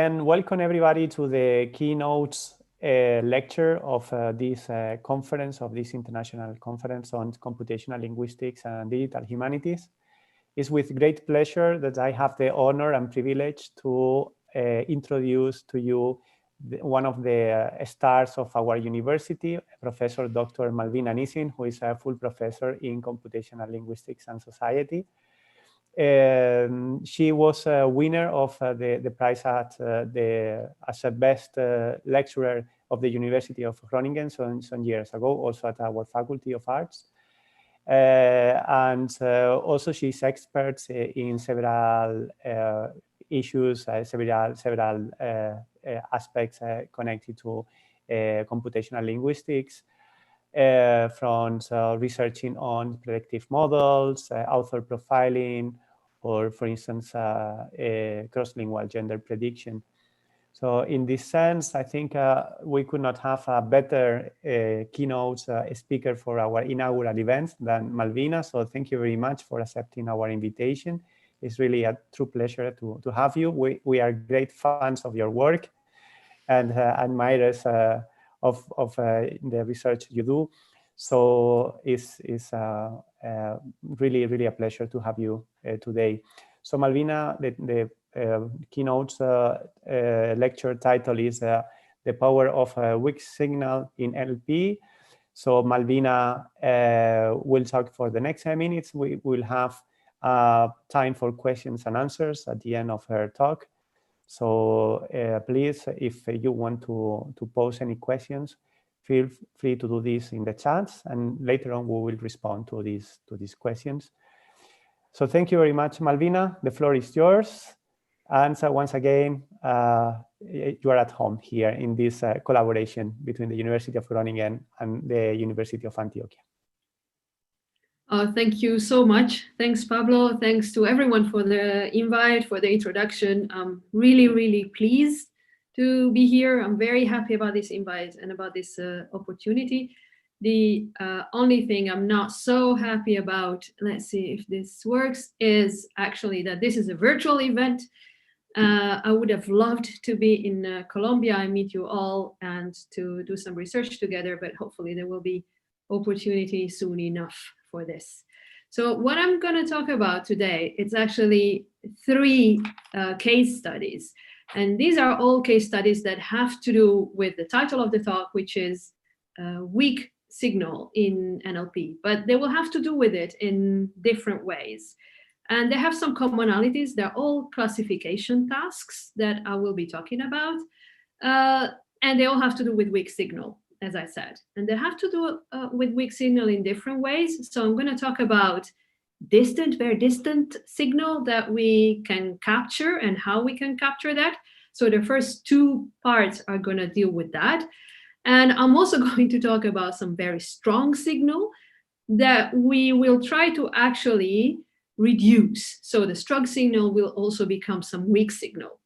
And welcome everybody to the keynotes lecture of this conference, of this international conference on computational linguistics and digital humanities. It's with great pleasure that I have the honor and privilege to introduce to you one of the stars of our university, Professor Dr. Malvina Nissim, who is a full professor in computational linguistics and society. She was a winner of the prize at as a best lecturer of the University of Groningen some years ago, also at our Faculty of Arts. And also she's expert in several issues, several aspects connected to computational linguistics, from researching on predictive models, author profiling, or for instance, cross-lingual gender prediction. So in this sense, I think we could not have a better keynote speaker for our inaugural event than Malvina. So thank you very much for accepting our invitation. It's really a true pleasure to have you. We are great fans of your work and admirers of the research you do. So it's really a pleasure to have you today. So Malvina, the keynote lecture title is The Power of a Weak Signal in NLP. So Malvina will talk for the next 10 minutes. We will have time for questions and answers at the end of her talk. So please, if you want to pose any questions, feel free to do this in the chat, and later on we will respond to these questions. So thank you very much, Malvina. The floor is yours. And so once again, you are at home here in this collaboration between the University of Groningen and the University of Antioquia. Thank you so much. Thanks, Pablo. Thanks to everyone for the invite, for the introduction. I'm really pleased to be here. I'm very happy about this invite and about this opportunity. The only thing I'm not so happy about, let's see if this works, is actually that this is a virtual event. I would have loved to be in Colombia and meet you all and to do some research together, but hopefully there will be opportunity soon enough for this. So what I'm going to talk about today, it's actually 3 case studies. And these are all case studies that have to do with the title of the talk, which is weak signal in NLP. But they will have to do with it in different ways. And they have some commonalities. They're all classification tasks that I will be talking about. And they all have to do with weak signal, as I said. And they have to do with weak signal in different ways. So I'm going to talk about distant, very distant signal that we can capture and how we can capture that. So the first 2 parts are going to deal with that. And I'm also going to talk about some very strong signal that we will try to actually reduce. So the strong signal will also become some weak signal.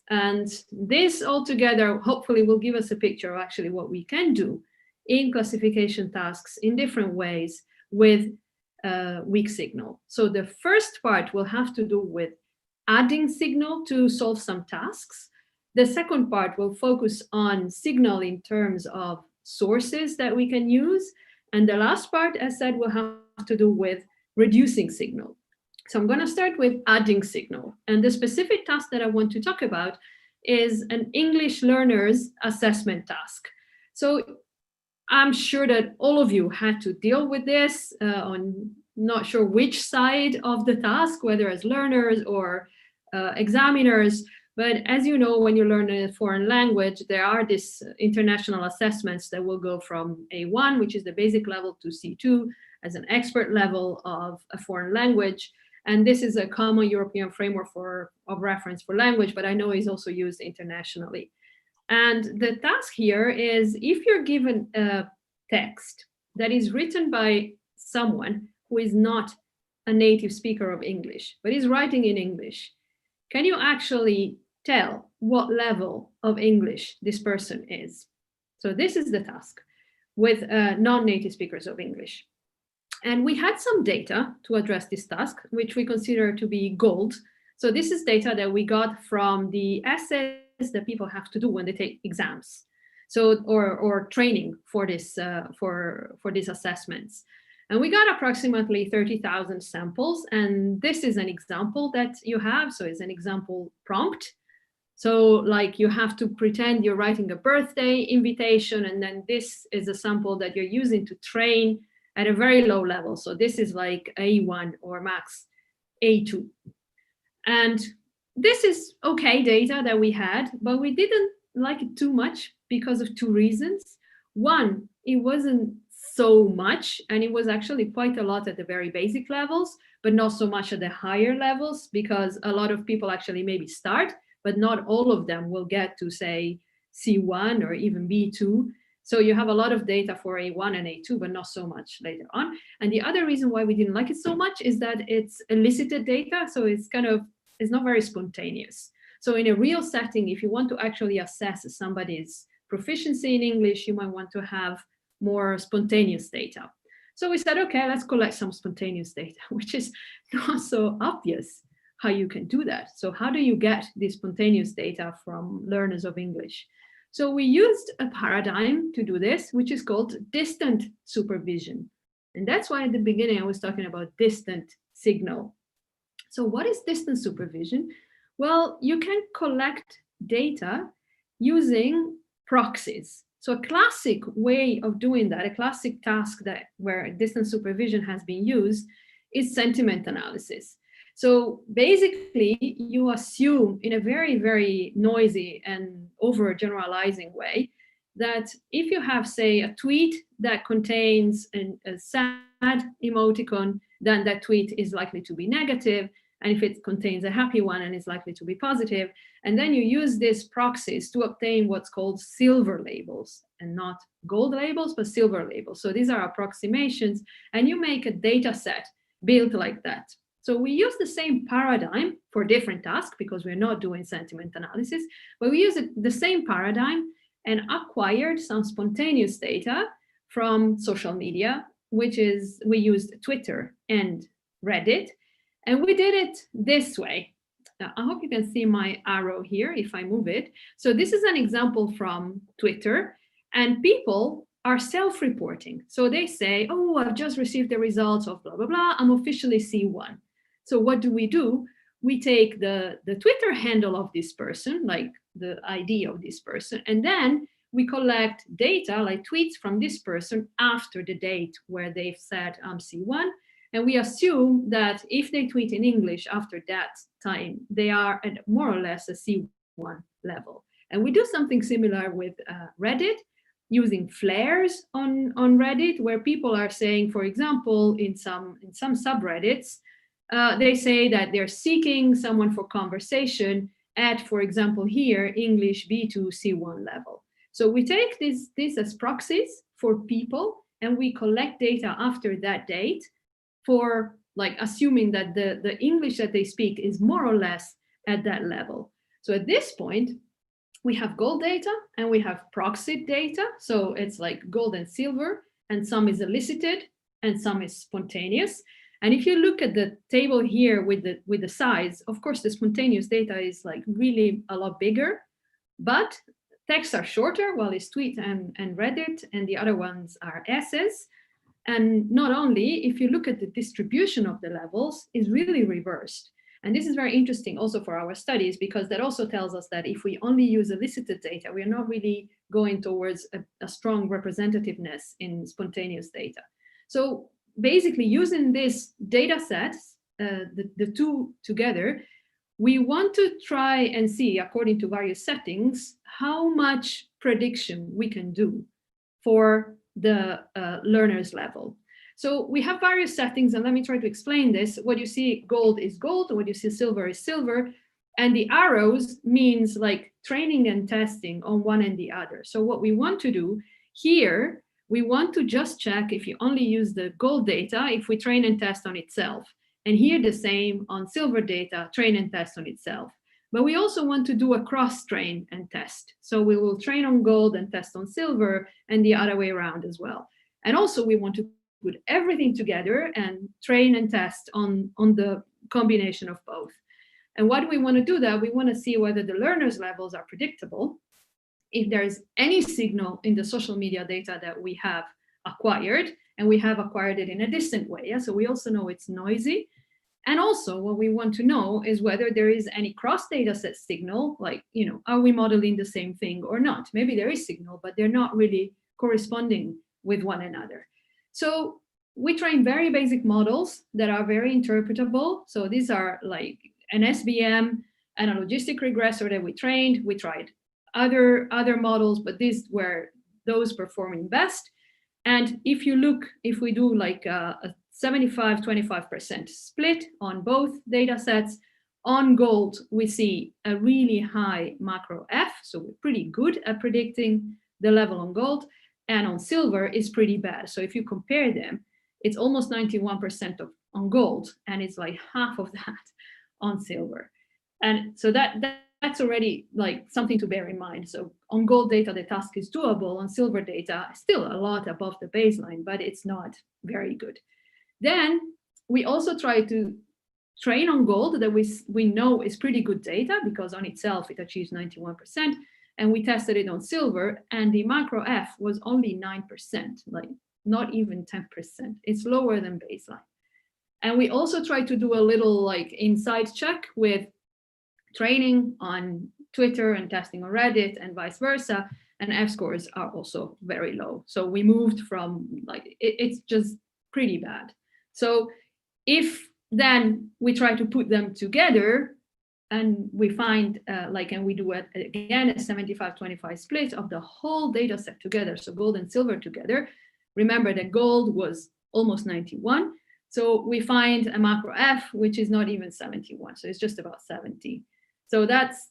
And this altogether hopefully will give us a picture of actually what we can do in classification tasks in different ways with weak signal. So the first part will have to do with adding signal to solve some tasks. The second part will focus on signal in terms of sources that we can use. And the last part, as said, will have to do with reducing signal. So I'm going to start with adding signal. And the specific task that I want to talk about is an English learner's assessment task. So I'm sure that all of you had to deal with this on not sure which side of the task, whether as learners or examiners. But as you know, when you learn a foreign language, there are these international assessments that will go from A1, which is the basic level, to C2 as an expert level of a foreign language. And this is a common European framework of reference for language, but I know is also used internationally. And the task here is, if you're given a text that is written by someone who is not a native speaker of English, but is writing in English, can you actually tell what level of English this person is? So this is the task with non-native speakers of English. And we had some data to address this task, which we consider to be gold. So this is data that we got from the essay that people have to do when they take exams, so or training for this for these assessments. And we got approximately 30,000 samples, and this is an example that you have. So it's an example prompt. So like you have to pretend you're writing a birthday invitation, and then this is a sample that you're using to train at a very low level. So this is like A1 or max A2. And this is okay data that we had, but we didn't like it too much because of two reasons. One, it wasn't so much, and it was actually quite a lot at the very basic levels, but not so much at the higher levels, because a lot of people actually maybe start, but not all of them will get to say C1 or even B2. So you have a lot of data for A1 and A2, but not so much later on. And the other reason why we didn't like it so much is that it's elicited data. So it's not very spontaneous. So in a real setting, if you want to actually assess somebody's proficiency in English, you might want to have more spontaneous data. So we said, okay, let's collect some spontaneous data, which is not so obvious how you can do that. So how do you get this spontaneous data from learners of English? So we used a paradigm to do this, which is called distant supervision. And that's why at the beginning I was talking about distant signal. So what is distant supervision? Well, you can collect data using proxies. So a classic way of doing that, a classic task where distant supervision has been used, is sentiment analysis. So basically, you assume in a very, very noisy and overgeneralizing way that if you have, say, a tweet that contains a sad emoticon, then that tweet is likely to be negative. And if it contains a happy one, and is likely to be positive. And then you use these proxies to obtain what's called silver labels, and not gold labels, but silver labels. So these are approximations, and you make a data set built like that. So we use the same paradigm for different tasks, because we're not doing sentiment analysis, but we use the same paradigm and acquired some spontaneous data from social media, which is, we used Twitter and Reddit. And we did it this way. Now, I hope you can see my arrow here if I move it. So this is an example from Twitter, and people are self-reporting. So they say, oh, I've just received the results of blah, blah, blah. I'm officially C1. So what do? We take the Twitter handle of this person, like the ID of this person, and then we collect data like tweets from this person after the date where they've said I'm C1. And we assume that if they tweet in English after that time, they are at more or less a C1 level. And we do something similar with Reddit, using flares on Reddit, where people are saying, for example, in some subreddits, they say that they're seeking someone for conversation at, for example, here, English B2 C1 level. So we take this as proxies for people, and we collect data after that date, for like assuming that the English that they speak is more or less at that level. So at this point, we have gold data and we have proxy data. So it's like gold and silver, and some is elicited and some is spontaneous. And if you look at the table here with the size, of course, the spontaneous data is like really a lot bigger, but texts are shorter, while it's tweet and Reddit, and the other ones are essays. And not only, if you look at the distribution of the levels, is really reversed. And this is very interesting also for our studies, because that also tells us that if we only use elicited data, we are not really going towards a strong representativeness in spontaneous data. So basically, using these data sets, the two together, we want to try and see, according to various settings, how much prediction we can do for the learner's level. So we have various settings, and let me try to explain this. What you see gold is gold, what you see silver is silver, and the arrows means like training and testing on one and the other. So what we want to do here, we want to just check if you only use the gold data, if we train and test on itself. And here the same on silver data, train and test on itself. But we also want to do a cross-train and test. So we will train on gold and test on silver, and the other way around as well. And also we want to put everything together and train and test on the combination of both. And why do we want to do that? We want to see whether the learners' levels are predictable, if there is any signal in the social media data that we have acquired, and we have acquired it in a distant way. Yeah? So we also know it's noisy. And also what we want to know is whether there is any cross data set signal, like, are we modeling the same thing or not? Maybe there is signal, but they're not really corresponding with one another. So we train very basic models that are very interpretable. So these are like an SVM and a logistic regressor that we trained. We tried other models, but these were those performing best. And if we do like a 75-25% split on both data sets, on gold, we see a really high macro F. So we're pretty good at predicting the level on gold. And on silver is pretty bad. So if you compare them, it's almost 91% on gold, and it's like half of that on silver. And so that's already like something to bear in mind. So on gold data, the task is doable. On silver data, still a lot above the baseline, but it's not very good. Then we also try to train on gold that we know is pretty good data, because on itself it achieves 91%. And we tested it on silver, and the macro F was only 9%, like not even 10%. It's lower than baseline. And we also try to do a little like inside check with training on Twitter and testing on Reddit and vice versa, and F scores are also very low. So we moved from like, it's just pretty bad. So if then we try to put them together, and we find and we do again a 75-25 split of the whole data set together, so gold and silver together. Remember that gold was almost 91. So we find a macro F, which is not even 71. So it's just about 70. So that's,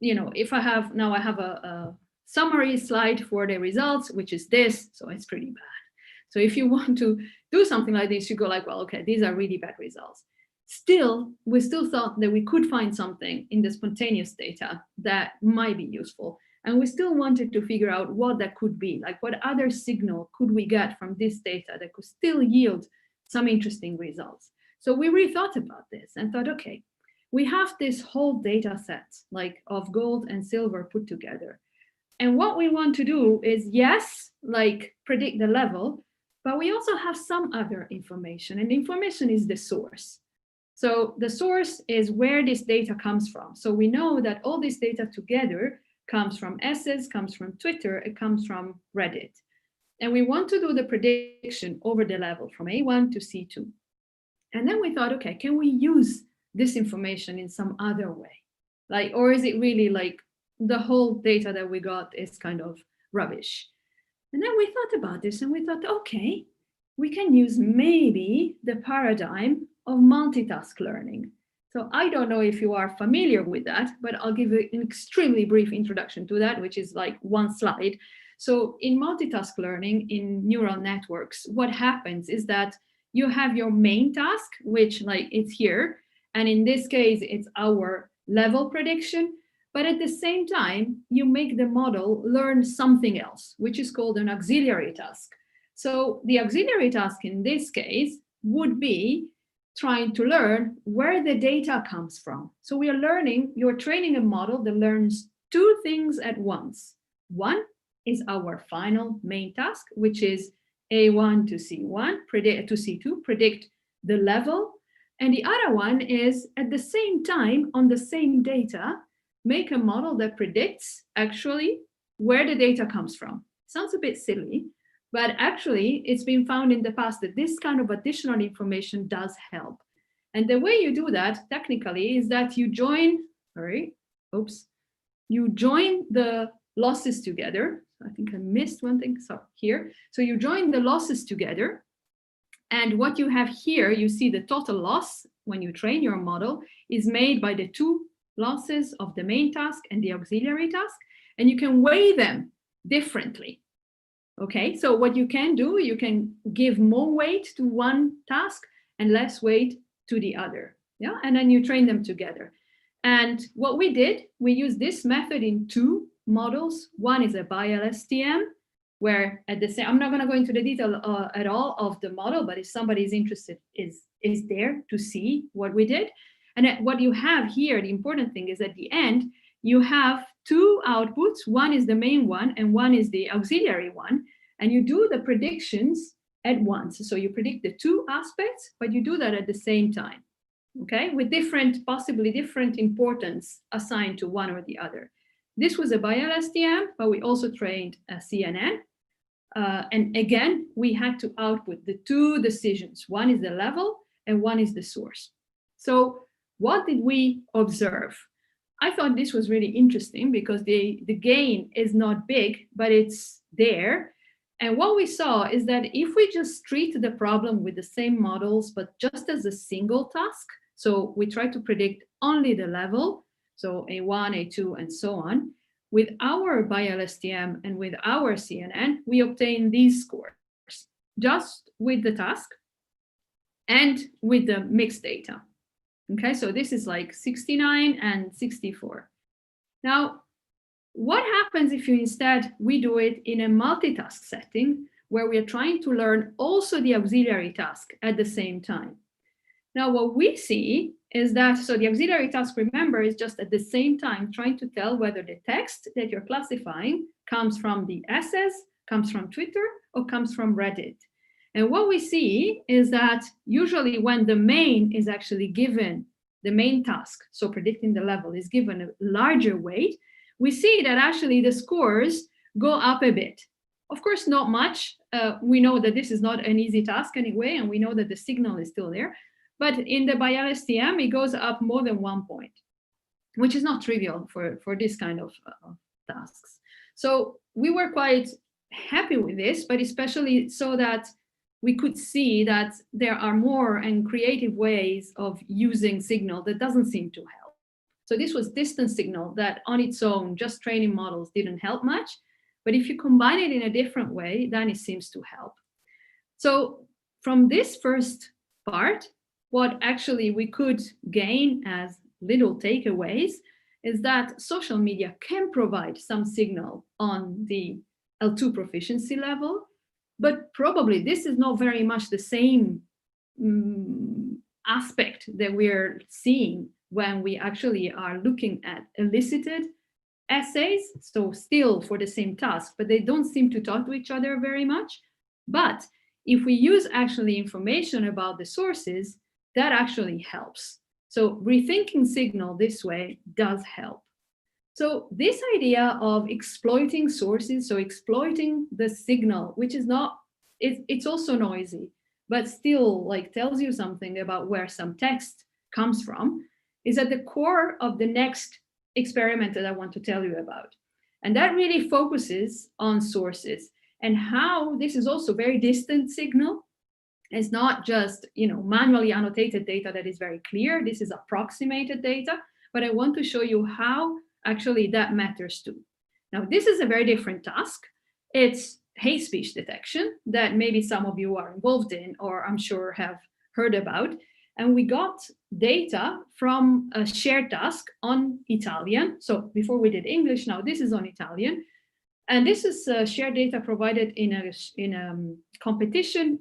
if I have a summary slide for the results, which is this, so it's pretty bad. So if you want to do something like this, you go like, well, okay, these are really bad results. Still, we still thought that we could find something in the spontaneous data that might be useful. And we still wanted to figure out what that could be, like what other signal could we get from this data that could still yield some interesting results. So we really thought about this and thought, okay, we have this whole data set like of gold and silver put together. And what we want to do is, yes, like predict the level, but we also have some other information, and the information is the source. So the source is where this data comes from. So we know that all this data together comes from S's, comes from Twitter, it comes from Reddit. And we want to do the prediction over the level from A1 to C2. And then we thought, okay, can we use this information in some other way? Like, or is it really like the whole data that we got is kind of rubbish? And then we thought about this and we thought, okay, we can use maybe the paradigm of multitask learning. So I don't know if you are familiar with that, but I'll give you an extremely brief introduction to that, which is like one slide. So in multitask learning in neural networks, what happens is that you have your main task, which like it's here. And in this case, it's our level prediction. But at the same time, you make the model learn something else, which is called an auxiliary task. So the auxiliary task in this case would be trying to learn where the data comes from. So we are you're training a model that learns two things at once. One is our final main task, which is A1 to C1, to C2, predict the level. And the other one is at the same time, on the same data, make a model that predicts actually where the data comes from. Sounds a bit silly, but actually it's been found in the past that this kind of additional information does help. And the way you do that technically is that you join the losses together. I think I missed one thing, so here. So you join the losses together. And what you have here, you see the total loss when you train your model is made by the two losses of the main task and the auxiliary task, and you can weigh them differently. Okay, so what you can do, you can give more weight to one task and less weight to the other. Yeah, and then you train them together. And what we did, we used this method in two models. One is a BiLSTM, where at the same, I'm not going to go into the detail at all of the model, but if somebody is interested, is there to see what we did. And what you have here, the important thing is at the end, you have two outputs. One is the main one and one is the auxiliary one. And you do the predictions at once. So you predict the two aspects, but you do that at the same time, okay? With different, possibly different importance assigned to one or the other. This was a BIAL-STM, but we also trained a CNN. And again, we had to output the two decisions. One is the level and one is the source. So what did we observe? I thought this was really interesting because the gain is not big, but it's there. And what we saw is that if we just treat the problem with the same models, but just as a single task, so we try to predict only the level, so A1, A2, and so on, with our BIAL-STM and with our CNN, we obtain these scores, just with the task and with the mixed data. Okay, so this is like 69 and 64. Now, what happens if you instead, we do it in a multitask setting where we are trying to learn also the auxiliary task at the same time? Now, what we see is that, so the auxiliary task, remember, is just at the same time trying to tell whether the text that you're classifying comes from the essays, comes from Twitter, or comes from Reddit. And what we see is that usually when the main is actually given, the main task, so predicting the level, is given a larger weight, we see that actually the scores go up a bit. Of course, not much. We know that this is not an easy task anyway, and we know that the signal is still there. But in the BIAL-STM, it goes up more than 1 point, which is not trivial for this kind of tasks. So we were quite happy with this, but especially so that we could see that there are more and creative ways of using signal that doesn't seem to help. So this was distance signal that on its own, just training models didn't help much. But if you combine it in a different way, then it seems to help. So from this first part, what actually we could gain as little takeaways is that social media can provide some signal on the L2 proficiency level, but probably this is not very much the same aspect that we're seeing when we actually are looking at elicited essays, so still for the same task, but they don't seem to talk to each other very much. But if we use actually information about the sources, that actually helps. So rethinking signal this way does help. So this idea of exploiting sources, so exploiting the signal, which is not, it's also noisy, but still like tells you something about where some text comes from, is at the core of the next experiment that I want to tell you about. And that really focuses on sources and how this is also very distant signal. It's not just, manually annotated data that is very clear. This is approximated data, but I want to show you how actually that matters too. Now, this is a very different task. It's hate speech detection that maybe some of you are involved in, or I'm sure have heard about. And we got data from a shared task on Italian. So before we did English, now this is on Italian. And this is shared data provided in a competition,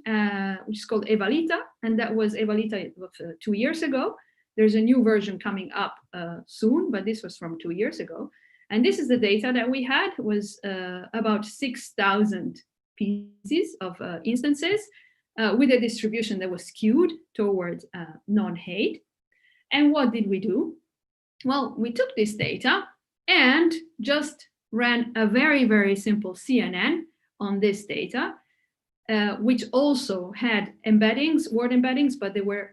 which is called Evalita. And that was Evalita 2 years ago. There's a new version coming up soon, but this was from 2 years ago. And this is the data that we had, was about 6,000 pieces of instances with a distribution that was skewed towards non-hate. And what did we do? Well, we took this data and just ran a very, very simple CNN on this data, which also had embeddings, word embeddings, but they were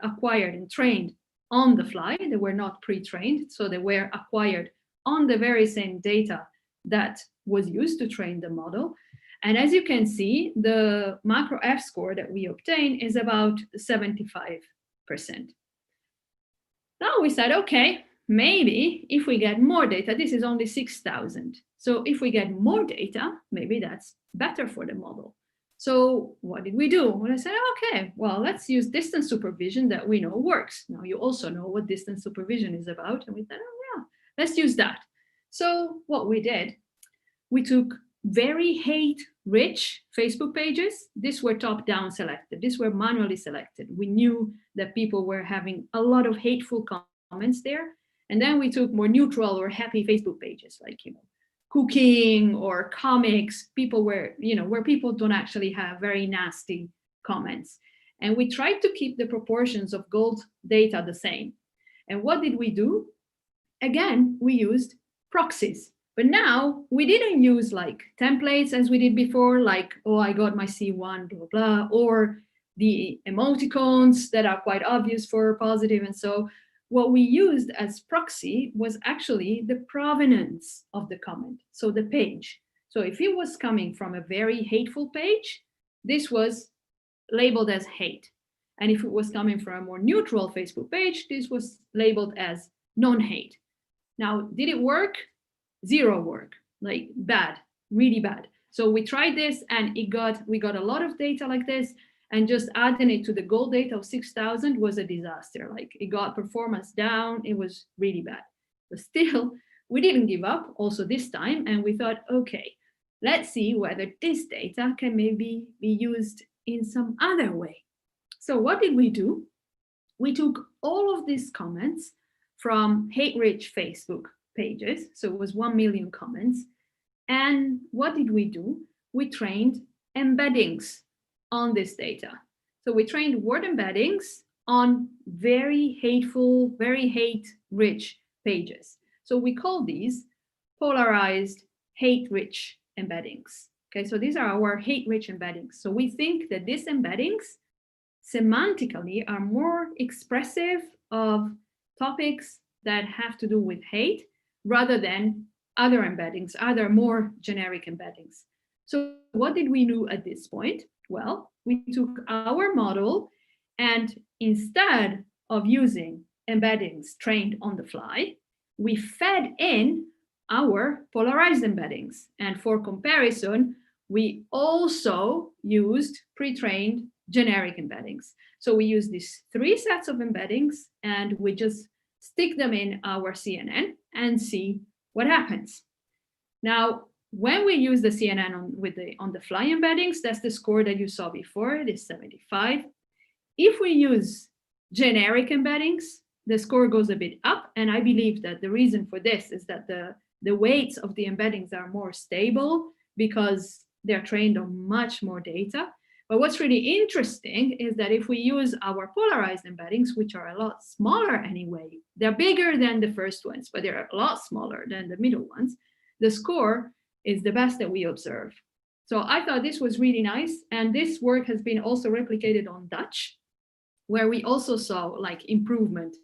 acquired and trained on the fly. They were not pre-trained, so they were acquired on the very same data that was used to train the model. And as you can see, the macro F score that we obtain is about 75%. Now we said, okay, maybe if we get more data, this is only 6,000. So if we get more data, maybe that's better for the model. So what did we do? Well, I said, okay, well, let's use distance supervision that we know works. Now you also know what distance supervision is about. And we said, oh yeah, let's use that. So what we did, we took very hate rich Facebook pages, these were top-down selected. These were manually selected. We knew that people were having a lot of hateful comments there. And then we took more neutral or happy Facebook pages, like, cooking or comics, people where people don't actually have very nasty comments. And we tried to keep the proportions of gold data the same. And what did we do? Again, we used proxies. But now we didn't use like templates as we did before, like, oh, I got my C1, blah, blah, or the emoticons that are quite obvious for positive. And so what we used as proxy was actually the provenance of the comment, so the page. So if it was coming from a very hateful page, this was labeled as hate. And if it was coming from a more neutral Facebook page, this was labeled as non-hate. Now, did it work? Zero work, like bad, really bad. So we tried this and we got a lot of data like this, and just adding it to the gold data of 6,000 was a disaster. Like, it got performance down, it was really bad. But still, we didn't give up also this time, and we thought, okay, let's see whether this data can maybe be used in some other way. So what did we do? We took all of these comments from hate-rich Facebook pages, so it was 1 million comments. And what did we do? We trained embeddings on this data. So we trained word embeddings on very hateful, very hate-rich pages. So we call these polarized hate-rich embeddings. Okay, so these are our hate-rich embeddings. So we think that these embeddings semantically are more expressive of topics that have to do with hate, rather than other embeddings, other more generic embeddings. So what did we do at this point? Well, we took our model, and instead of using embeddings trained on the fly, we fed in our polarized embeddings. And for comparison, we also used pre-trained generic embeddings. So we use these 3 sets of embeddings, and we just stick them in our CNN and see what happens. Now, when we use the CNN on the fly embeddings, that's the score that you saw before, it is 75. If we use generic embeddings, the score goes a bit up, and I believe that the reason for this is that the weights of the embeddings are more stable because they're trained on much more data. But what's really interesting is that if we use our polarized embeddings, which are a lot smaller anyway, they're bigger than the first ones, but they're a lot smaller than the middle ones, the score is the best that we observe. So I thought this was really nice. And this work has been also replicated on Dutch, where we also saw like improvement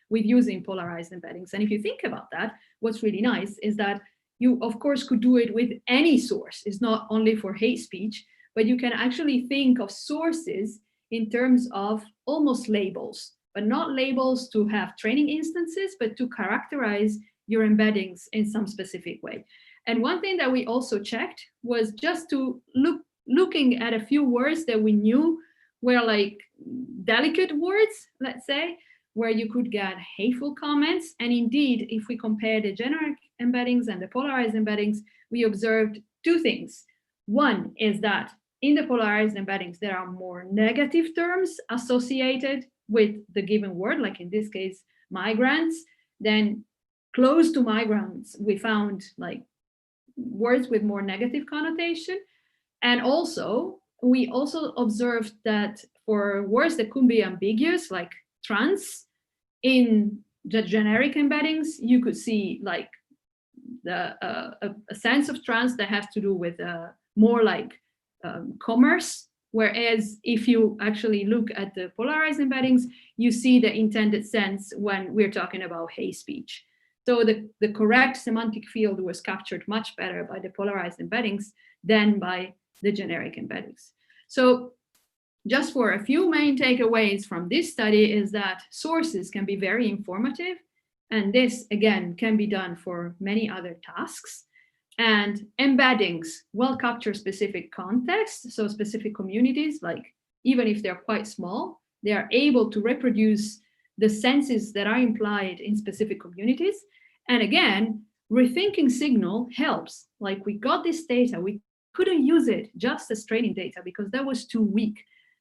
with using polarized embeddings. And if you think about that, what's really nice is that you, of course, could do it with any source. It's not only for hate speech, but you can actually think of sources in terms of almost labels, but not labels to have training instances, but to characterize your embeddings in some specific way. And one thing that we also checked was just to looking at a few words that we knew were like delicate words, let's say, where you could get hateful comments. And indeed, if we compare the generic embeddings and the polarized embeddings, we observed 2 things. One is that in the polarized embeddings, there are more negative terms associated with the given word, like in this case, migrants. Then close to migrants, we found like words with more negative connotation. And also, we also observed that for words that could be ambiguous, like trans, in the generic embeddings, you could see like a sense of trans that has to do with more like commerce, whereas if you actually look at the polarized embeddings, you see the intended sense when we're talking about hate speech. So the correct semantic field was captured much better by the polarized embeddings than by the generic embeddings. So just for a few main takeaways from this study is that sources can be very informative, and this again can be done for many other tasks. And embeddings will capture specific contexts, so specific communities, like even if they're quite small, they are able to reproduce the senses that are implied in specific communities. And again, rethinking signal helps. Like we got this data, we couldn't use it just as training data because that was too weak.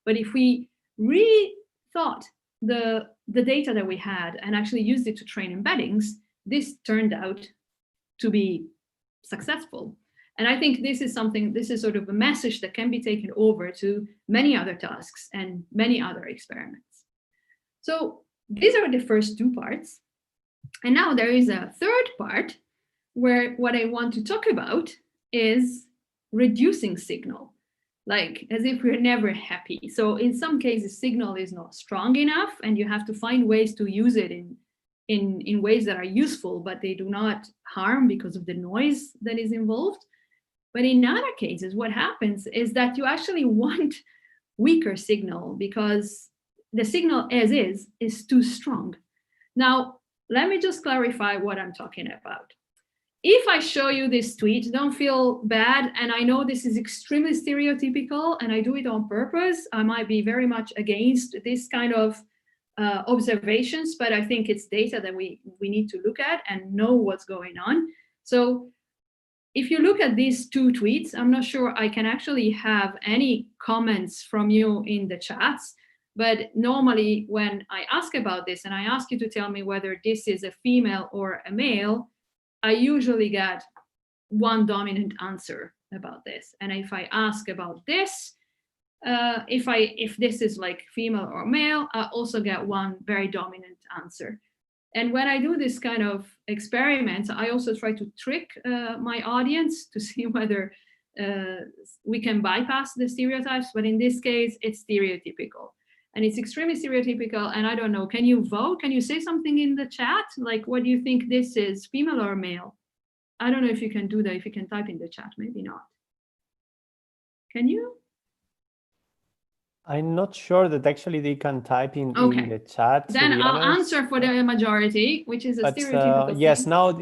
But if we rethought the data that we had and actually used it to train embeddings, this turned out to be successful. And I think this is sort of a message that can be taken over to many other tasks and many other experiments. So these are the first two parts. And now there is a third part where what I want to talk about is reducing signal, like as if we're never happy. So in some cases, signal is not strong enough and you have to find ways to use it in ways that are useful, but they do not harm because of the noise that is involved. But in other cases, what happens is that you actually want weaker signal because the signal as is too strong. Now, let me just clarify what I'm talking about. If I show you this tweet, don't feel bad. And I know this is extremely stereotypical and I do it on purpose. I might be very much against this kind of observations, but I think it's data that we need to look at and know what's going on. So if you look at these two tweets, I'm not sure I can actually have any comments from you in the chats, but normally when I ask about this and I ask you to tell me whether this is a female or a male, I usually get one dominant answer about this. And if I ask about this, if this is like female or male, I also get one very dominant answer. And when I do this kind of experiments, I also try to trick my audience to see whether we can bypass the stereotypes. But in this case, it's stereotypical. And it's extremely stereotypical. And I don't know, can you vote? Can you say something in the chat? Like, what do you think this is, female or male? I don't know if you can do that, if you can type in the chat, maybe not. Can you? I'm not sure that actually they can type in the chat. Then I'll answer for the majority, which is a stereotypical yes, thing. now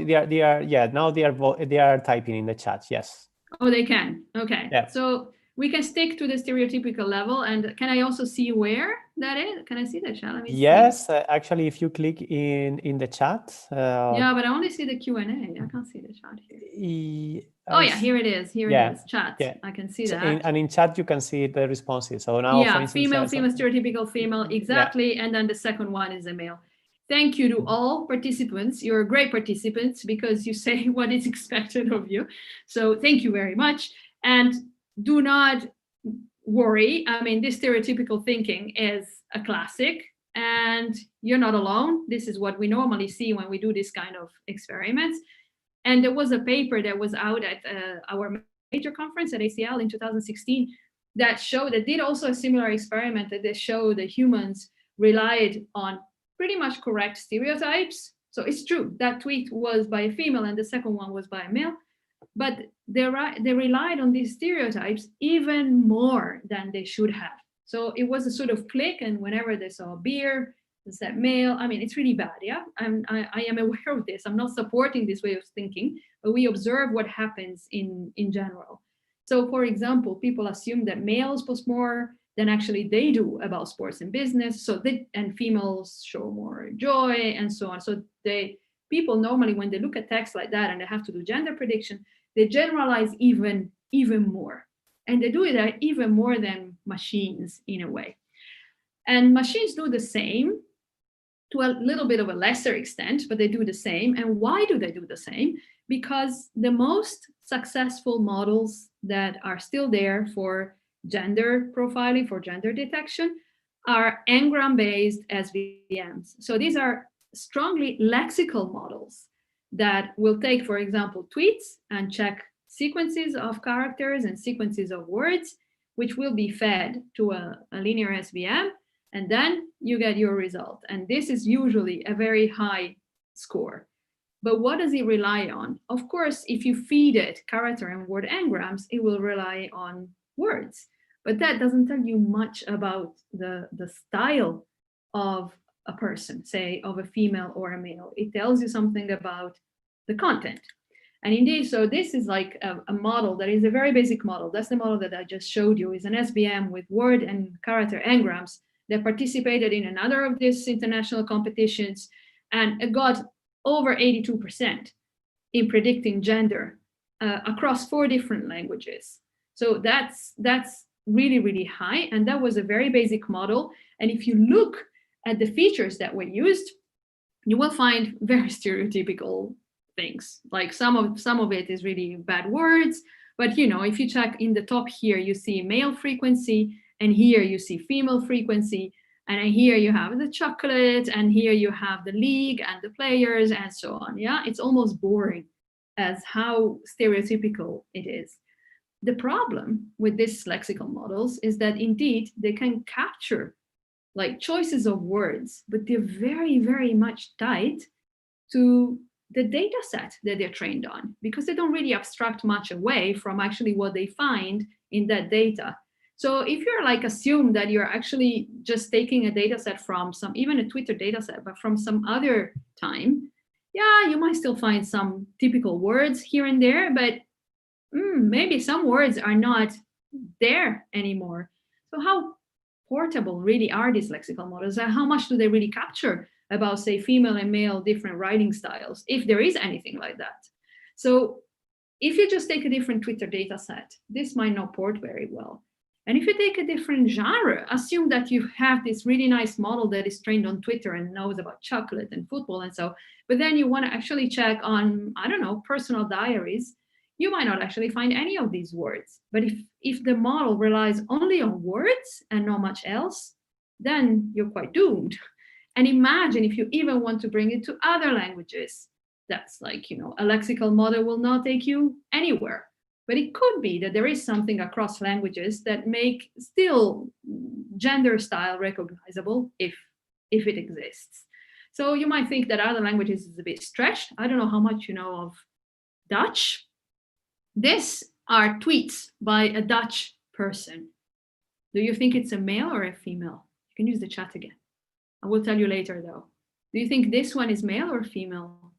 they are typing in the chat. Yes. Oh, they can. Okay. Yeah. So we can stick to the stereotypical level. And can I also see where that is? Can I see the chat? Let me yes, actually, if you click in the chat. Yeah, but I only see the Q&A. I can't see the chat here. Oh yeah, here it is. Here it is. Chat. Yeah. I can see that. And in chat you can see the responses. So now, for instance, female, stereotypical female, exactly. Yeah. And then the second one is a male. Thank you to all participants. You're great participants because you say what is expected of you. So thank you very much. And do not worry. I mean, this stereotypical thinking is a classic and you're not alone. This is what we normally see when we do this kind of experiments. And there was a paper that was out at our major conference at ACL in 2016 that did also a similar experiment that they showed that humans relied on pretty much correct stereotypes. So it's true that tweet was by a female and the second one was by a male, but they relied on these stereotypes even more than they should have. So it was a sort of click, and whenever they saw a beer, they said male. I mean, it's really bad, yeah? I am aware of this. I'm not supporting this way of thinking, but we observe what happens in general. So for example, people assume that males post more than actually they do about sports and business. And females show more joy and so on. So people normally, when they look at text like that and they have to do gender prediction, they generalize even more. And they do it even more than machines in a way. And machines do the same to a little bit of a lesser extent, but they do the same. And why do they do the same? Because the most successful models that are still there for gender profiling, for gender detection, are Engrambased SVMs. So these are strongly lexical models that will take, for example, tweets and check sequences of characters and sequences of words, which will be fed to a linear SVM, and then you get your result. And this is usually a very high score. But what does it rely on? Of course, if you feed it character and word engrams, it will rely on words. But that doesn't tell you much about the style of a person, say of a female or a male. It tells you something about the content. And indeed, so this is like a model that is a very basic model. That's the model that I just showed you, is an SVM with word and character engrams that participated in another of these international competitions, and it got over 82% in predicting gender across 4 different languages. So that's really, really high. And that was a very basic model. And if you look at the features that were used, you will find very stereotypical things. Like some of it is really bad words, but if you check in the top here, you see male frequency, and here you see female frequency, and here you have the chocolate, and here you have the league and the players and so on. Yeah, it's almost boring as how stereotypical it is. The problem with these lexical models is that indeed they can capture like choices of words, but they're very, very much tied to the data set that they're trained on, because they don't really abstract much away from actually what they find in that data. So if you're like assume that you're actually just taking a data set from some, even a Twitter data set, but from some other time, yeah, you might still find some typical words here and there, but maybe some words are not there anymore. So how portable really are these lexical models, and how much do they really capture about, say, female and male different writing styles, if there is anything like that? So if you just take a different Twitter data set, this might not port very well. And if you take a different genre, assume that you have this really nice model that is trained on Twitter and knows about chocolate and football and so, but then you want to actually check on, I don't know, personal diaries, you might not actually find any of these words. But if the model relies only on words and not much else, then you're quite doomed. And imagine if you even want to bring it to other languages. That's like, a lexical model will not take you anywhere. But it could be that there is something across languages that make still gender style recognizable if it exists. So you might think that other languages is a bit stretched. I don't know how much you know of Dutch. These are tweets by a Dutch person. Do you think it's a male or a female? You can use the chat again. I will tell you later though. Do you think this one is male or female?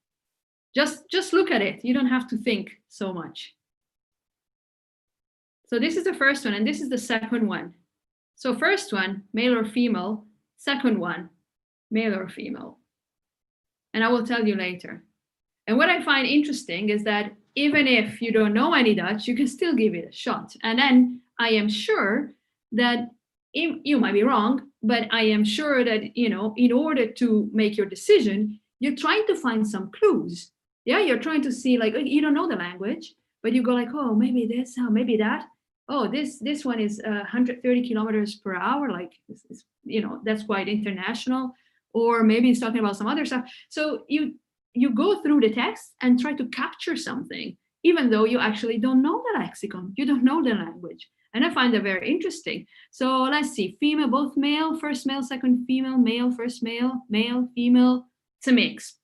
Just look at it. You don't have to think so much. So this is the first one, and this is the second one. So first one, male or female. Second one, male or female. And I will tell you later. And what I find interesting is that even if you don't know any Dutch, you can still give it a shot. And then I am sure that you might be wrong, but I am sure that, in order to make your decision, you're trying to find some clues. Yeah, you're trying to see, like, you don't know the language, but you go like, oh, maybe this, oh, maybe that. Oh, this one is 130 kilometers per hour. Like, this is, that's quite international. Or maybe it's talking about some other stuff. So you go through the text and try to capture something, even though you actually don't know the lexicon, you don't know the language. And I find that very interesting. So let's see, female, both male, first male, second female, male, first male, male, female. It's a mix.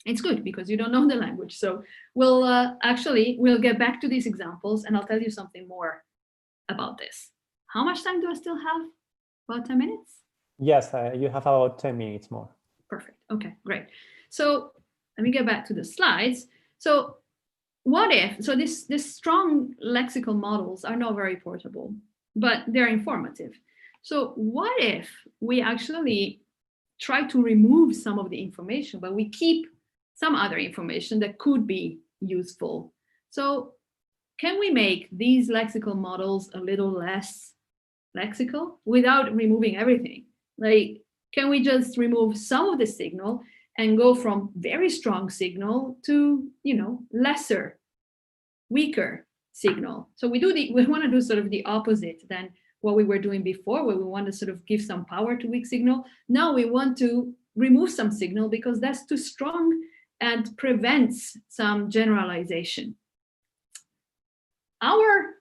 It's good because you don't know the language. So we'll get back to these examples, and I'll tell you something more about this. How much time do I still have? About 10 minutes? Yes, you have about 10 minutes more. Perfect. Okay, great. So let me get back to the slides. So what if, so this strong lexical models are not very portable, but they're informative. So what if we actually try to remove some of the information, but we keep some other information that could be useful? So can we make these lexical models a little less lexical without removing everything? Like, can we just remove some of the signal and go from very strong signal to, lesser, weaker signal? So we want to do sort of the opposite than what we were doing before, where we want to sort of give some power to weak signal. Now we want to remove some signal because that's too strong and prevents some generalization. Our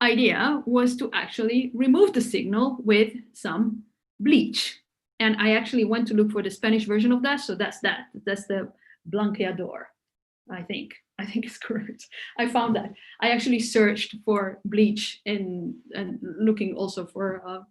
idea was to actually remove the signal with some bleach. And I actually went to look for the Spanish version of that. So that's the blanqueador, I think it's correct. I found that. I actually searched for bleach and looking also for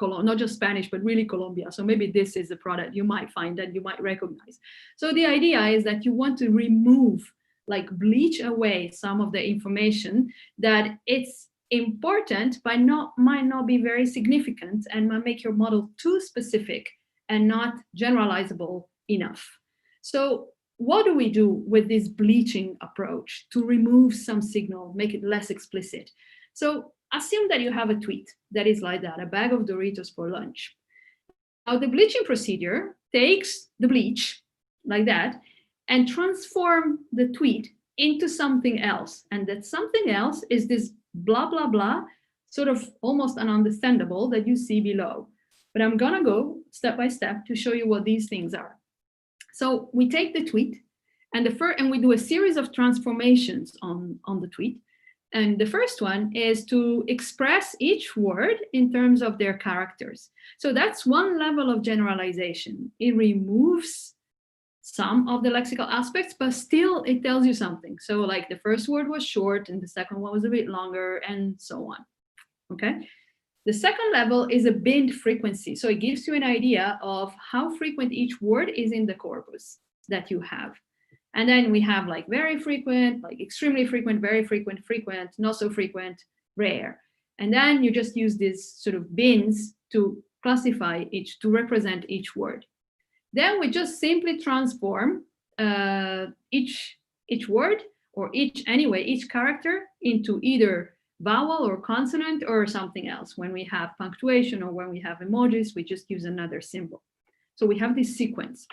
not just Spanish, but really Colombia. So maybe this is a product you might find that you might recognize. So the idea is that you want to remove, like bleach away some of the information that it's important, but might not be very significant and might make your model too specific and not generalizable enough. So what do we do with this bleaching approach to remove some signal, make it less explicit? So assume that you have a tweet that is like that, a bag of Doritos for lunch. Now the bleaching procedure takes the bleach like that and transform the tweet into something else. And that something else is this blah, blah, blah, sort of almost ununderstandable that you see below. But I'm gonna go step by step to show you what these things are. So we take the tweet and we do a series of transformations on the tweet. And the first one is to express each word in terms of their characters. So that's one level of generalization. It removes some of the lexical aspects, but still it tells you something. So like the first word was short and the second one was a bit longer and so on, okay? The second level is a binned frequency. So it gives you an idea of how frequent each word is in the corpus that you have. And then we have like very frequent, like extremely frequent, very frequent, frequent, not so frequent, rare. And then you just use these sort of bins to classify each, to represent each word. Then we just simply transform each word or each character into either vowel or consonant or something else. When we have punctuation or when we have emojis, we just use another symbol. So we have this sequence.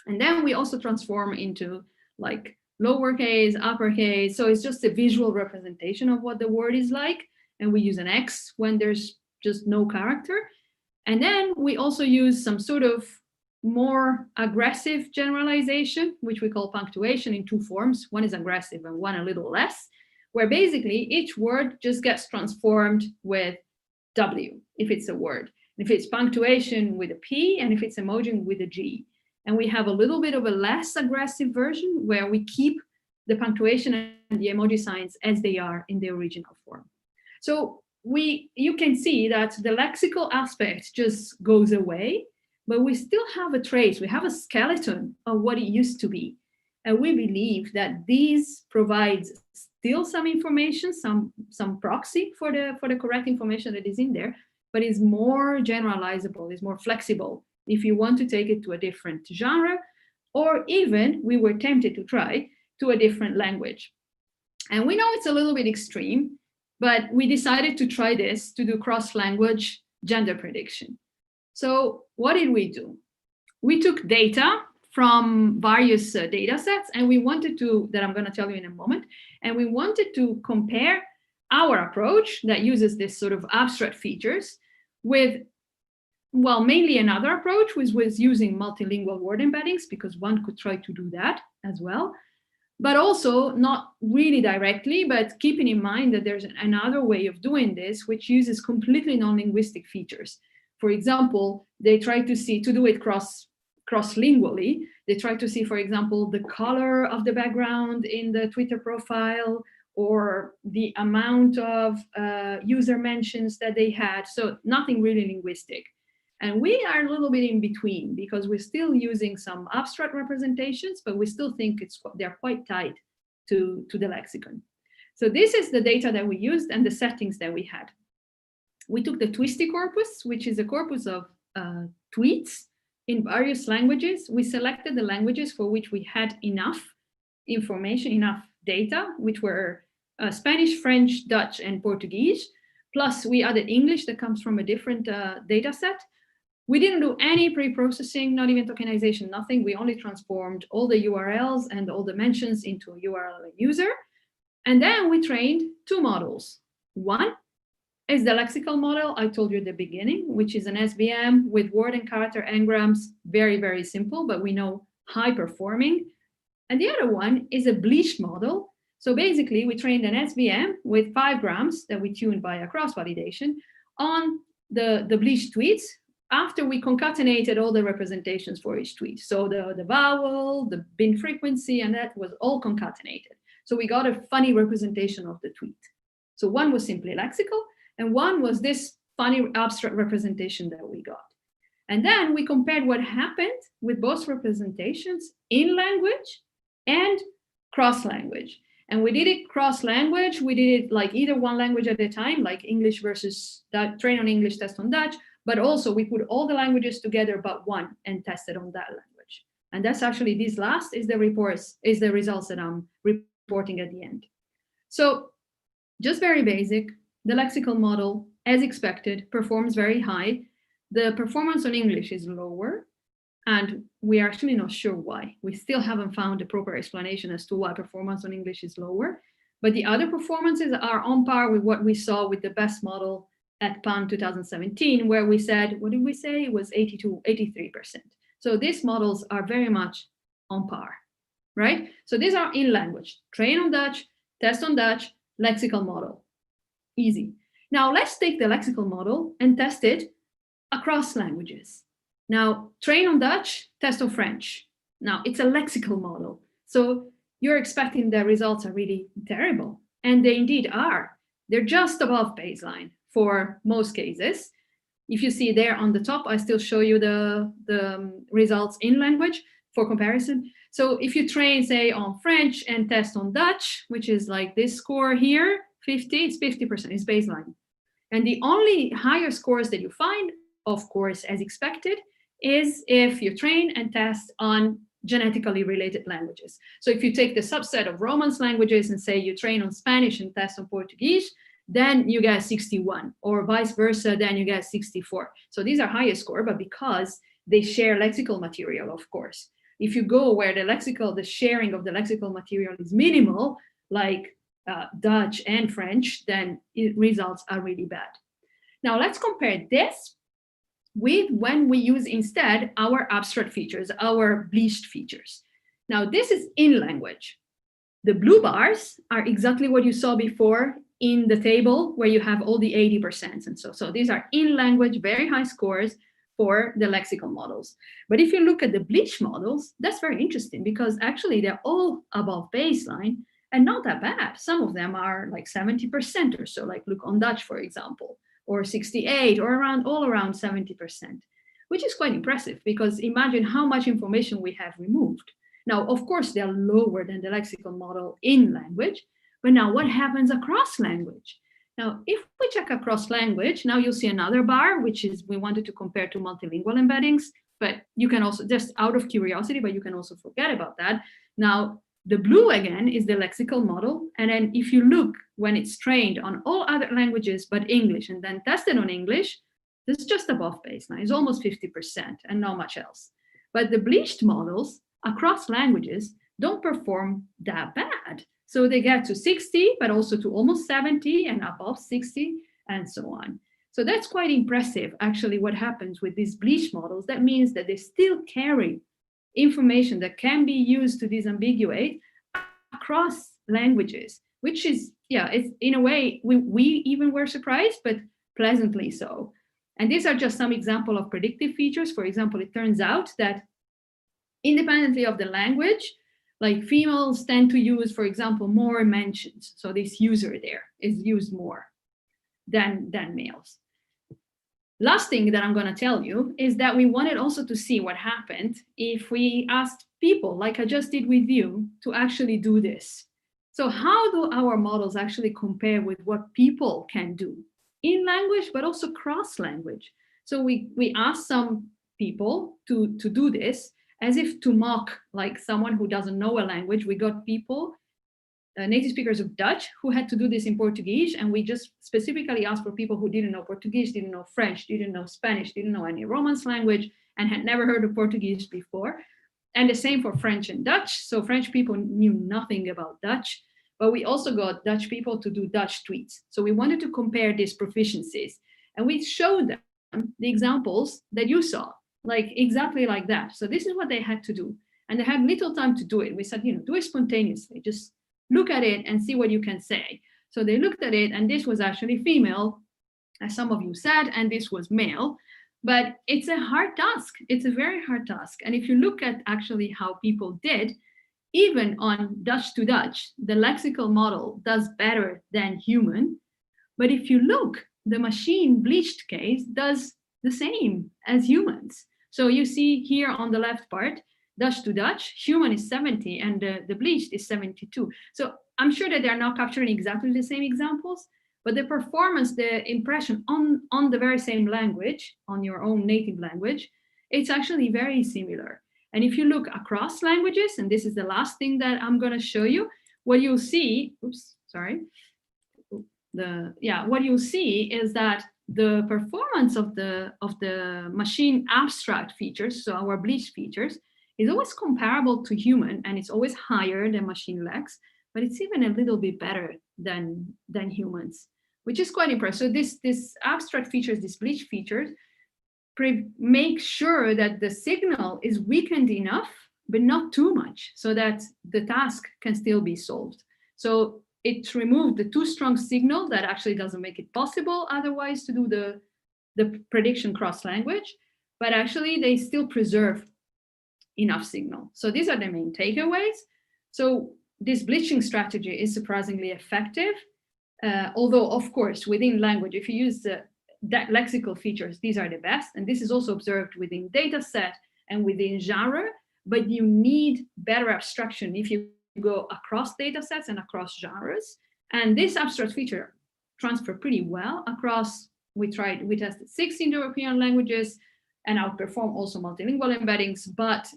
And then we also transform into like lowercase, uppercase. So it's just a visual representation of what the word is like. And we use an X when there's just no character. And then we also use some sort of more aggressive generalization, which we call punctuation, in two forms. One is aggressive and one a little less, where basically each word just gets transformed with W, if it's a word. If it's punctuation with a P, and if it's emoji with a G. And we have a little bit of a less aggressive version where we keep the punctuation and the emoji signs as they are in the original form. So you can see that the lexical aspect just goes away, but we still have a trace, we have a skeleton of what it used to be. And we believe that these provides still some information, some proxy for the correct information that is in there, but is more generalizable, is more flexible if you want to take it to a different genre, or even we were tempted to try to a different language. And we know it's a little bit extreme, but we decided to try this to do cross-language gender prediction. So what did we do? We took data from various data sets, and we wanted to, that I'm going to tell you in a moment, and we wanted to compare our approach that uses this sort of abstract features with, well, mainly another approach, which was using multilingual word embeddings, because one could try to do that as well, but also not really directly, but keeping in mind that there's another way of doing this, which uses completely non-linguistic features. For example, they try to do it cross-lingually. They try to see, for example, the color of the background in the Twitter profile, or the amount of user mentions that they had. So nothing really linguistic. And we are a little bit in between, because we're still using some abstract representations, but we still think they're quite tied to the lexicon. So this is the data that we used and the settings that we had. We took the twisty corpus, which is a corpus of tweets in various languages. We selected the languages for which we had enough information, enough data, which were Spanish, French, Dutch, and Portuguese. Plus we added English that comes from a different data set. We didn't do any pre-processing, not even tokenization, nothing. We only transformed all the URLs and all the mentions into URL and user. And then we trained two models. One is the lexical model I told you at the beginning, which is an SVM with word and character engrams, very, very simple, but we know high performing. And the other one is a bleached model. So basically we trained an SVM with 5 grams that we tuned via cross-validation on the bleached tweets, after we concatenated all the representations for each tweet. So the vowel, the bin frequency, and that was all concatenated. So we got a funny representation of the tweet. So one was simply lexical, and one was this funny abstract representation that we got. And then we compared what happened with both representations in language and cross-language. And we did it cross-language. We did it like either one language at a time, like English versus train on English, test on Dutch. But also we put all the languages together but one and tested on that language. And that's actually, this last is the results that I'm reporting at the end. So just very basic, the lexical model, as expected, performs very high. The performance on English is lower, and we're actually not sure why. We still haven't found a proper explanation as to why performance on English is lower, but the other performances are on par with what we saw with the best model at PAN 2017, where we said, what did we say? It was 83%. So these models are very much on par, right? So these are in language, train on Dutch, test on Dutch, lexical model, easy. Now let's take the lexical model and test it across languages. Now, train on Dutch, test on French. Now, it's a lexical model. So you're expecting the results are really terrible. And they indeed are. They're just above baseline for most cases. If you see there on the top, I still show you the results in language for comparison. So if you train, say, on French and test on Dutch, which is like this score here, 50, it's 50%, it's baseline. And the only higher scores that you find, of course, as expected, is if you train and test on genetically related languages. So if you take the subset of Romance languages and say you train on Spanish and test on Portuguese, then you get 61, or vice versa, then you get 64. So these are higher score, but because they share lexical material, of course. If you go where the sharing of the lexical material is minimal, like Dutch and French, then results are really bad. Now let's compare this with when we use instead our abstract features, our bleached features. Now this is in language. The blue bars are exactly what you saw before in the table where you have all the 80% and so these are in language, very high scores for the lexical models. But if you look at the bleached models, that's very interesting because actually they're all above baseline and not that bad. Some of them are like 70% or so, like look on Dutch, for example, or 68 or all around 70%, which is quite impressive because imagine how much information we have removed. Now, of course, they're lower than the lexical model in language, but now what happens across language? Now, if we check across language, now you'll see another bar, which is we wanted to compare to multilingual embeddings, but you can also, just out of curiosity, but you can also forget about that. Now, the blue again is the lexical model. And then if you look when it's trained on all other languages but English and then tested on English, it's just above baseline. It's almost 50% and not much else. But the bleached models across languages don't perform that bad. So they get to 60, but also to almost 70 and above 60 and so on. So that's quite impressive, actually, what happens with these bleached models. That means that they still carry information that can be used to disambiguate across languages, which is, yeah, it's in a way, we even were surprised, but pleasantly so. And these are just some example of predictive features. For example, it turns out that independently of the language, like females tend to use, for example, more mentions. So this user there is used more than males. Last thing that I'm going to tell you is that we wanted also to see what happened if we asked people, like I just did with you, to actually do this. So how do our models actually compare with what people can do in language, but also cross language? So we asked some people to do this as if to mock like someone who doesn't know a language. We got people, native speakers of Dutch, who had to do this in Portuguese, and we just specifically asked for people who didn't know Portuguese, didn't know French, didn't know Spanish, didn't know any Romance language, and had never heard of Portuguese before. And the same for French and Dutch. So French people knew nothing about Dutch, but we also got Dutch people to do Dutch tweets. So we wanted to compare these proficiencies, and we showed them the examples that you saw, like exactly like that. So this is what they had to do, and they had little time to do it. We said, do it spontaneously, just look at it and see what you can say. So they looked at it, and this was actually female, as some of you said, and this was male. But it's a hard task. It's a very hard task. And if you look at actually how people did, even on Dutch to Dutch, the lexical model does better than human. But if you look, the machine bleached case does the same as humans. So you see here on the left part, Dutch to Dutch, human is 70 and the bleached is 72. So I'm sure that they're not capturing exactly the same examples, but the performance, the impression on the very same language, on your own native language, it's actually very similar. And if you look across languages, and this is the last thing that I'm going to show you, what you'll see, what you'll see is that the performance of the machine abstract features, so our bleach features, is always comparable to human, and it's always higher than machine lex, but it's even a little bit better than humans, which is quite impressive. So this abstract features, these bleach features, make sure that the signal is weakened enough, but not too much, so that the task can still be solved. So it removed the too strong signal that actually doesn't make it possible otherwise to do the prediction cross language, but actually they still preserve enough signal. So these are the main takeaways. So this bleaching strategy is surprisingly effective, although of course within language, if you use that lexical features, these are the best, and this is also observed within data set and within genre, but you need better abstraction if you go across data sets and across genres. And this abstract feature transfer pretty well across, we tested 6 Indo-European languages and outperform also multilingual embeddings, but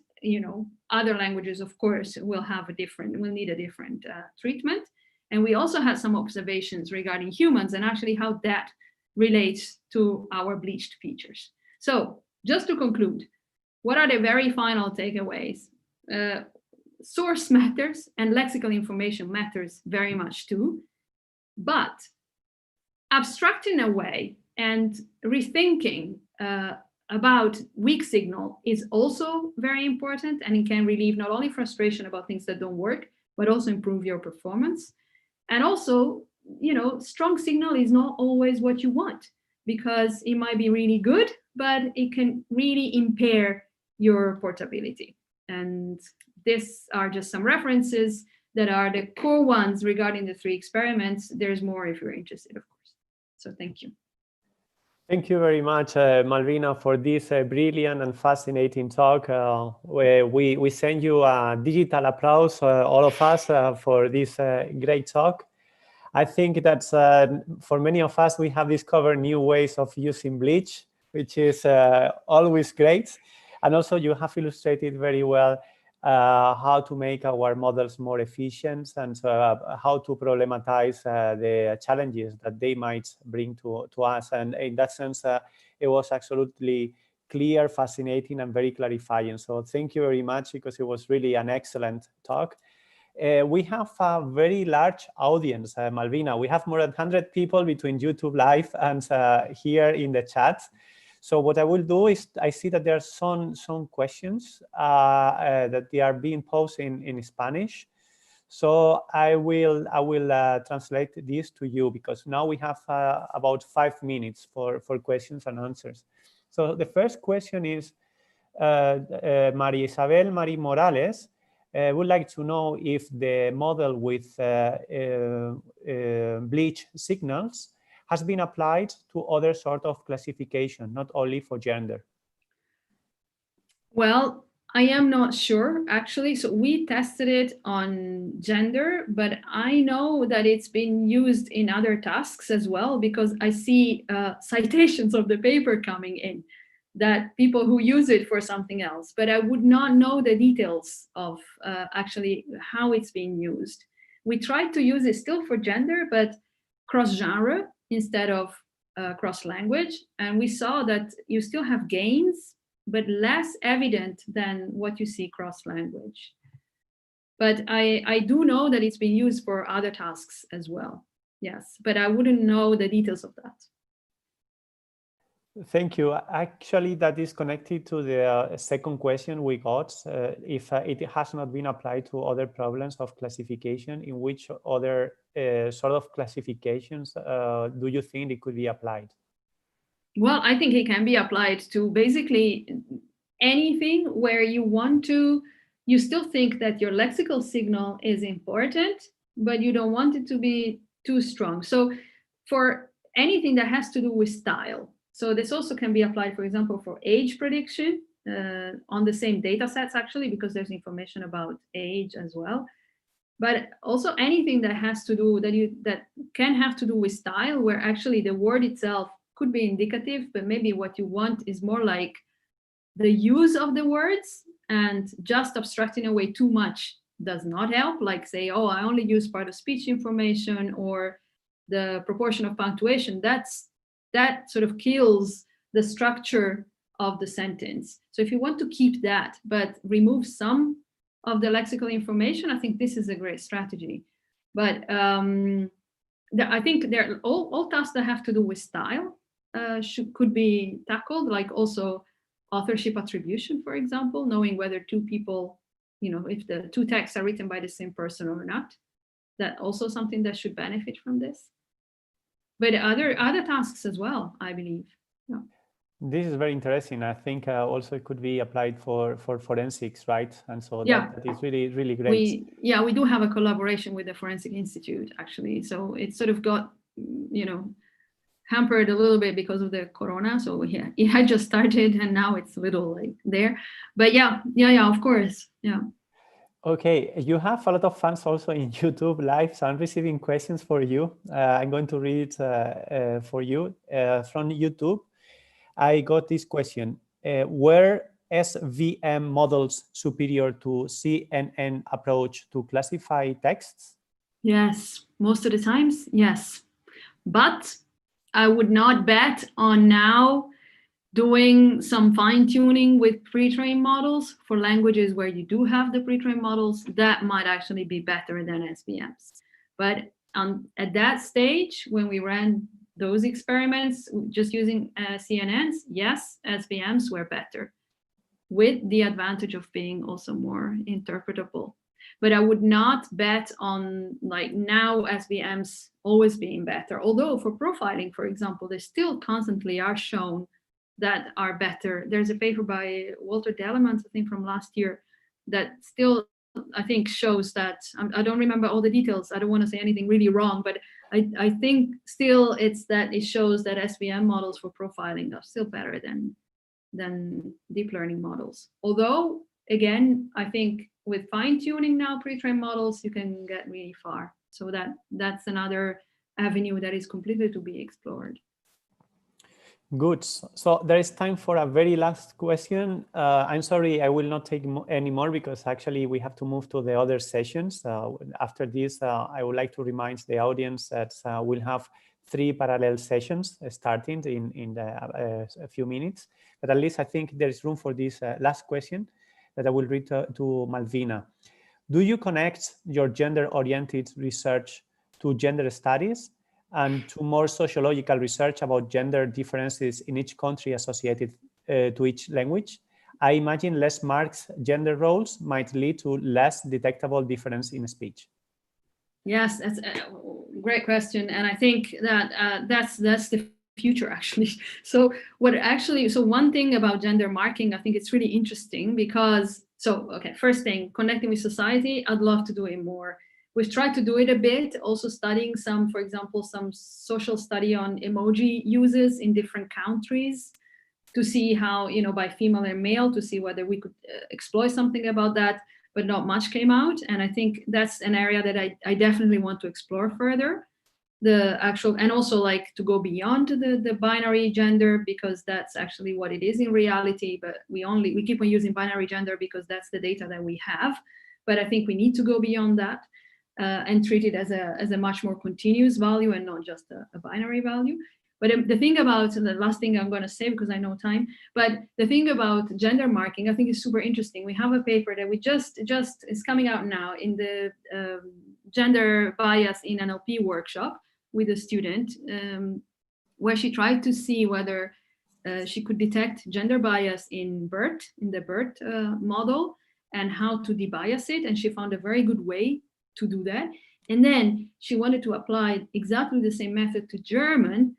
other languages, of course, will need a different treatment. And we also had some observations regarding humans and actually how that relates to our bleached features. So just to conclude, what are the very final takeaways? Source matters and lexical information matters very much too, but abstracting away and rethinking about weak signal is also very important, and it can relieve not only frustration about things that don't work, but also improve your performance. And also, strong signal is not always what you want, because it might be really good, but it can really impair your portability. And these are just some references that are the core ones regarding the 3 experiments. There's more if you're interested, of course. So thank you. Thank you very much, Malvina, for this brilliant and fascinating talk. We send you a digital applause, all of us, for this great talk. I think that for many of us, we have discovered new ways of using bleach, which is always great. And also you have illustrated very well how to make our models more efficient and how to problematize the challenges that they might bring to us. And in that sense, it was absolutely clear, fascinating, and very clarifying. So thank you very much, because it was really an excellent talk. We have a very large audience, Malvina. We have more than 100 people between YouTube Live and here in the chat. So what I will do is, I see that there are some questions that they are being posed in Spanish. So I will translate this to you, because now we have about 5 minutes for questions and answers. So the first question is Maria Isabel Marie Morales would like to know if the model with bleach signals has been applied to other sort of classification, not only for gender. Well, I am not sure, actually. So we tested it on gender, but I know that it's been used in other tasks as well, because I see citations of the paper coming in, that people who use it for something else, but I would not know the details of actually how it's being used. We tried to use it still for gender, but cross-genre instead of cross-language. And we saw that you still have gains, but less evident than what you see cross-language. But I do know that it's been used for other tasks as well. Yes, but I wouldn't know the details of that. Thank you. Actually, that is connected to the second question we got. If it has not been applied to other problems of classification, in which other sort of classifications do you think it could be applied? Well, I think it can be applied to basically anything where you still think that your lexical signal is important, but you don't want it to be too strong. So for anything that has to do with style. So this also can be applied, for example, for age prediction on the same data sets, actually, because there's information about age as well. But also anything that has to do, that can have to do with style, where actually the word itself could be indicative, but maybe what you want is more like the use of the words, and just abstracting away too much does not help. Like say, oh, I only use part of speech information, or the proportion of punctuation, that sort of kills the structure of the sentence. So if you want to keep that, but remove some of the lexical information, I think this is a great strategy. But I think there all tasks that have to do with style could be tackled, like also authorship attribution, for example, knowing whether two people, if the two texts are written by the same person or not. That also something that should benefit from this. But other tasks as well, I believe. Yeah. This is very interesting. I think also it could be applied for forensics, right? And so Yeah. that is really, really great. We do have a collaboration with the Forensic Institute, actually. So it sort of got, hampered a little bit because of the corona. So yeah, it had just started and now it's a little like there. But yeah, of course. Yeah. Okay, you have a lot of fans also in YouTube Live, so I'm receiving questions for you. I'm going to read for you from YouTube. I got this question. Were SVM models superior to CNN approach to classify texts? Yes, most of the times, yes. But I would not bet on now doing some fine-tuning with pre-trained models for languages where you do have the pre-trained models. That might actually be better than SVMs. But at that stage, when we ran those experiments just using CNNs, yes, SVMs were better, with the advantage of being also more interpretable. But I would not bet on like now SVMs always being better. Although for profiling, for example, they still constantly are shown that are better. There's a paper by Walter Dellemans, I think from last year, that still, I think, shows that, I don't remember all the details. I don't want to say anything really wrong, but I think still it's that it shows that SVM models for profiling are still better than deep learning models. Although, again, I think with fine-tuning now pre-trained models, you can get really far. So that's another avenue that is completely to be explored. Good. So there is time for a very last question. I'm sorry, I will not take any more because actually we have to move to the other sessions. After this, I would like to remind the audience that we'll have 3 parallel sessions starting in a few minutes. But at least I think there is room for this last question that I will read to Malvina. Do you connect your gender-oriented research to gender studies and to more sociological research about gender differences in each country associated to each language? I imagine less marked gender roles might lead to less detectable difference in speech. Yes, that's a great question. And I think that that's the future, actually. So one thing about gender marking, I think it's really interesting because, first thing, connecting with society, I'd love to do it more. We've tried to do it a bit, also studying some, for example, some social study on emoji uses in different countries to see how, by female and male, to see whether we could exploit something about that, but not much came out. And I think that's an area that I definitely want to explore further. And also like to go beyond the binary gender, because that's actually what it is in reality, but we keep on using binary gender because that's the data that we have. But I think we need to go beyond that. And treat it as a much more continuous value and not just a binary value. But the thing about, the last thing I'm going to say because I know time, but the thing about gender marking, I think is super interesting. We have a paper that we just is coming out now in the gender bias in NLP workshop with a student, where she tried to see whether she could detect gender bias in the BERT model and how to debias it. And she found a very good way to do that. And then she wanted to apply exactly the same method to German.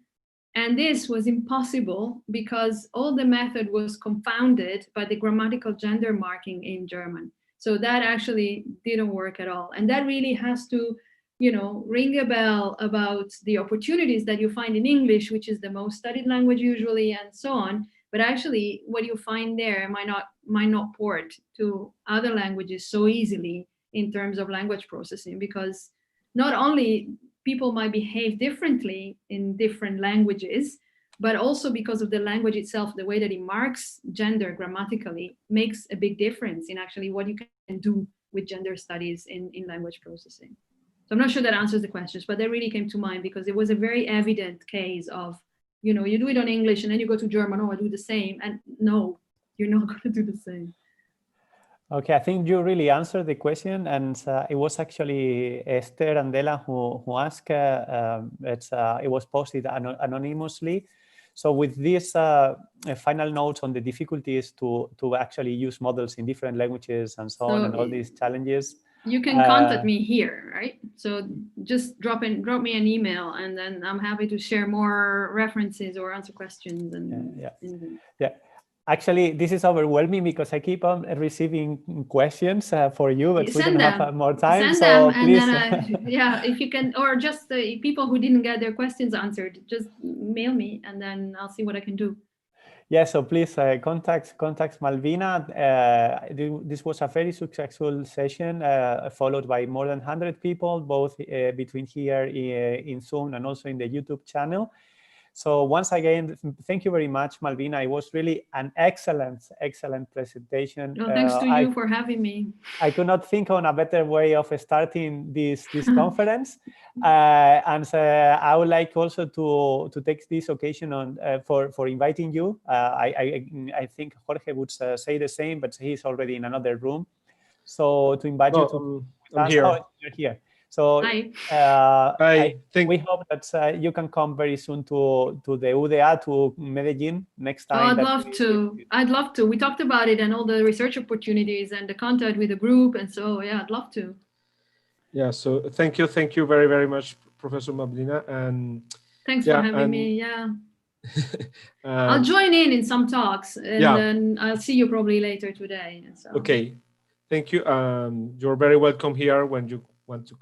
And this was impossible because all the method was confounded by the grammatical gender marking in German. So that actually didn't work at all. And that really has to, ring a bell about the opportunities that you find in English, which is the most studied language usually, and so on. But actually what you find there might not port to other languages so easily in terms of language processing, because not only people might behave differently in different languages, but also because of the language itself, the way that it marks gender grammatically makes a big difference in actually what you can do with gender studies in language processing. So I'm not sure that answers the questions, but they really came to mind because it was a very evident case of, you know, you do it on English and then you go to German, oh, I do the same. And no, you're not going to do the same. Okay, I think you really answered the question, and it was actually Esther Andela who asked. It was posted anonymously. So with this final notes on the difficulties to actually use models in different languages and so on, and all these challenges. You can contact me here, right? So just drop me an email, and then I'm happy to share more references or answer questions. And yeah. Actually, this is overwhelming because I keep on receiving questions for you, but we don't have more time. Send so them, please. And then yeah, if you can, or just people who didn't get their questions answered, just mail me, and then I'll see what I can do. Yeah, so please contact Malvina. This was a very successful session, followed by more than 100 people, both between here in Zoom and also in the YouTube channel. So once again, thank you very much, Malvina. It was really an excellent presentation. No, thanks to you for having me. I could not think on a better way of starting this conference. And I would like also to take this occasion on for inviting you. I think Jorge would say the same, but he's already in another room. So to invite you to I'm here. Oh, you're here. So Hi. We hope that you can come very soon to the UDA, to Medellin next time. Oh, I'd love to. I'd love to. We talked about it and all the research opportunities and the contact with the group. And so, yeah, I'd love to. Yeah, so thank you very, very much, Professor Malvina. And thanks for having me. Yeah. I'll join in some talks, and then I'll see you probably later today. So. Okay. Thank you. You're very welcome here when you want to come.